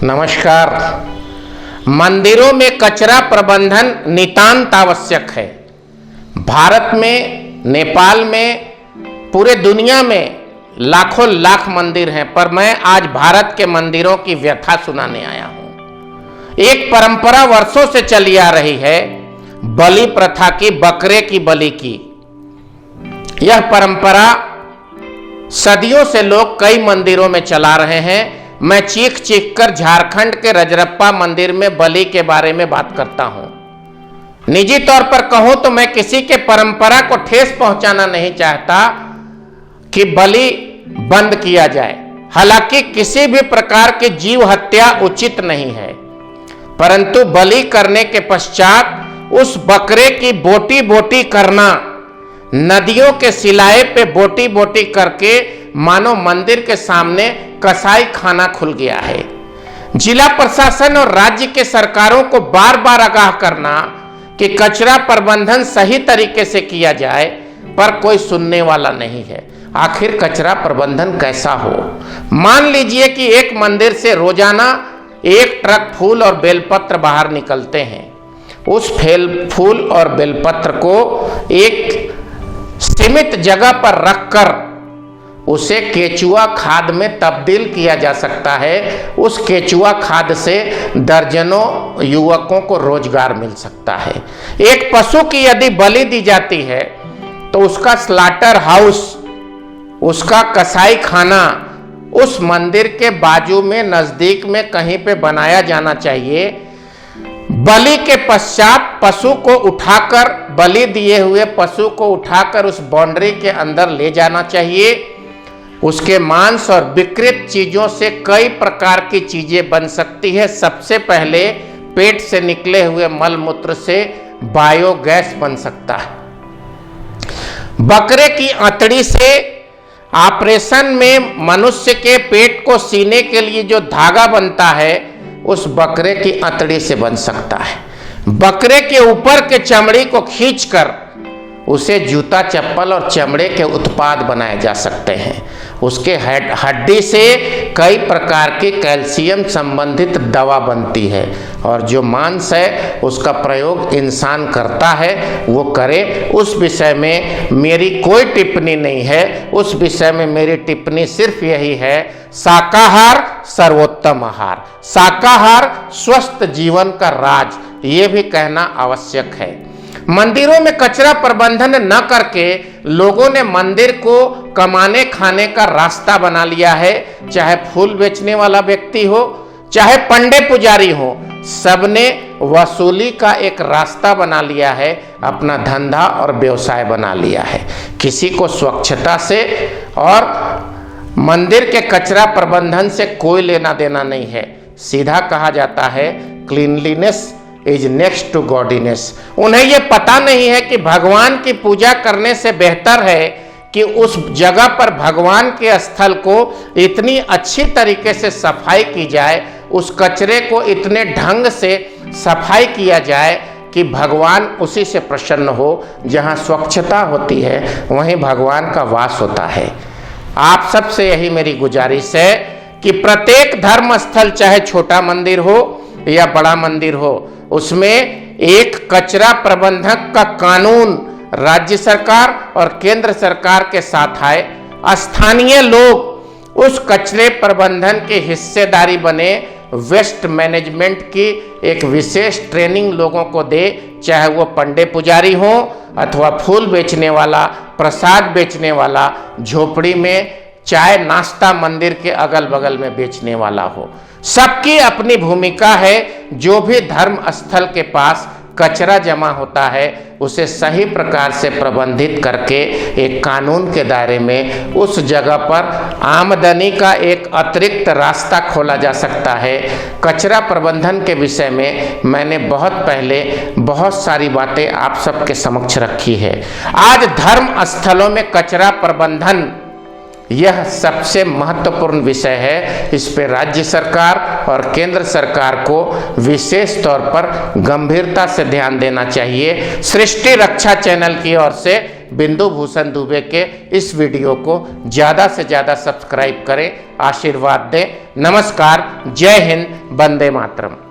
नमस्कार। मंदिरों में कचरा प्रबंधन नितांत आवश्यक है। भारत में, नेपाल में, पूरे दुनिया में लाखों लाख मंदिर हैं, पर मैं आज भारत के मंदिरों की व्यथा सुनाने आया हूं। एक परंपरा वर्षों से चली आ रही है, बलि प्रथा की, बकरे की बलि की। यह परंपरा सदियों से लोग कई मंदिरों में चला रहे हैं। मैं चीख चीख कर झारखंड के रजरप्पा मंदिर में बलि के बारे में बात करता हूं। निजी तौर पर कहूं तो मैं किसी के परंपरा को ठेस पहुंचाना नहीं चाहता कि बलि बंद किया जाए। हालांकि किसी भी प्रकार की जीव हत्या उचित नहीं है, परंतु बलि करने के पश्चात उस बकरे की बोटी बोटी करना, नदियों के सिलाए पे बोटी बोटी करके मानो मंदिर के सामने कसाई खाना खुल गया है। जिला प्रशासन और राज्य के सरकारों को बार बार आगाह करना कि कचरा प्रबंधन सही तरीके से किया जाए, पर कोई सुनने वाला नहीं है। आखिर कचरा प्रबंधन कैसा हो? मान लीजिए कि एक मंदिर से रोजाना 1 ट्रक फूल और बेलपत्र बाहर निकलते हैं। उस फूल और बेलपत्र को एक सीमित जगह पर रखकर उसे केचुआ खाद में तब्दील किया जा सकता है। उस केचुआ खाद से दर्जनों युवकों को रोजगार मिल सकता है। एक पशु की यदि बलि दी जाती है तो उसका स्लाटर हाउस, उसका कसाई खाना उस मंदिर के बाजू में, नजदीक में कहीं पे बनाया जाना चाहिए। बलि के पश्चात पशु को उठाकर, बलि दिए हुए पशु को उठाकर उस बाउंड्री के अंदर ले जाना चाहिए। उसके मांस और विकृत चीजों से कई प्रकार की चीजें बन सकती है। सबसे पहले पेट से निकले हुए मल मूत्र से बायोगैस बन सकता है। बकरे की आंतड़ी से ऑपरेशन में मनुष्य के पेट को सीने के लिए जो धागा बनता है, उस बकरे की आंतड़ी से बन सकता है। बकरे के ऊपर के चमड़ी को खींचकर उसे जूता, चप्पल और चमड़े के उत्पाद बनाए जा सकते हैं। उसके हड्डी से कई प्रकार की कैल्शियम संबंधित दवा बनती है। और जो मांस है उसका प्रयोग इंसान करता है, वो करे। उस विषय में मेरी कोई टिप्पणी नहीं है। उस विषय में मेरी टिप्पणी सिर्फ यही है, शाकाहार सर्वोत्तम आहार, शाकाहार स्वस्थ जीवन का राज, ये भी कहना आवश्यक है। मंदिरों में कचरा प्रबंधन न करके लोगों ने मंदिर को कमाने खाने का रास्ता बना लिया है। चाहे फूल बेचने वाला व्यक्ति हो, चाहे पंडे पुजारी हो, सबने वसूली का एक रास्ता बना लिया है, अपना धंधा और व्यवसाय बना लिया है। किसी को स्वच्छता से और मंदिर के कचरा प्रबंधन से कोई लेना देना नहीं है। सीधा कहा जाता है, क्लीनलीनेस इज नेक्स्ट टू गॉडीनेस। उन्हें यह पता नहीं है कि भगवान की पूजा करने से बेहतर है कि उस जगह पर, भगवान के स्थल को इतनी अच्छी तरीके से सफाई की जाए, उस कचरे को इतने ढंग से सफाई किया जाए कि भगवान उसी से प्रसन्न हो। जहाँ स्वच्छता होती है वहीं भगवान का वास होता है। आप सबसे यही मेरी गुजारिश है कि प्रत्येक धर्म स्थल, चाहे छोटा मंदिर हो या बड़ा मंदिर हो, उसमें एक कचरा प्रबंधक का कानून राज्य सरकार और केंद्र सरकार के साथ आए। स्थानीय लोग उस कचरे प्रबंधन की हिस्सेदारी बने। वेस्ट मैनेजमेंट की एक विशेष ट्रेनिंग लोगों को दे, चाहे वो पंडे पुजारी हो अथवा फूल बेचने वाला, प्रसाद बेचने वाला, झोपड़ी में चाय नाश्ता मंदिर के अगल बगल में बेचने वाला हो। सबकी अपनी भूमिका है। जो भी धर्म स्थल के पास कचरा जमा होता है उसे सही प्रकार से प्रबंधित करके एक कानून के दायरे में उस जगह पर आमदनी का एक अतिरिक्त रास्ता खोला जा सकता है। कचरा प्रबंधन के विषय में मैंने बहुत पहले बहुत सारी बातें आप सबके समक्ष रखी है। आज धर्म स्थलों में कचरा प्रबंधन यह सबसे महत्वपूर्ण विषय है। इस पे राज्य सरकार और केंद्र सरकार को विशेष तौर पर गंभीरता से ध्यान देना चाहिए। सृष्टि रक्षा चैनल की ओर से बिंदु भूषण दुबे के इस वीडियो को ज़्यादा से ज़्यादा सब्सक्राइब करें, आशीर्वाद दें। नमस्कार, जय हिंद, वंदे मातरम।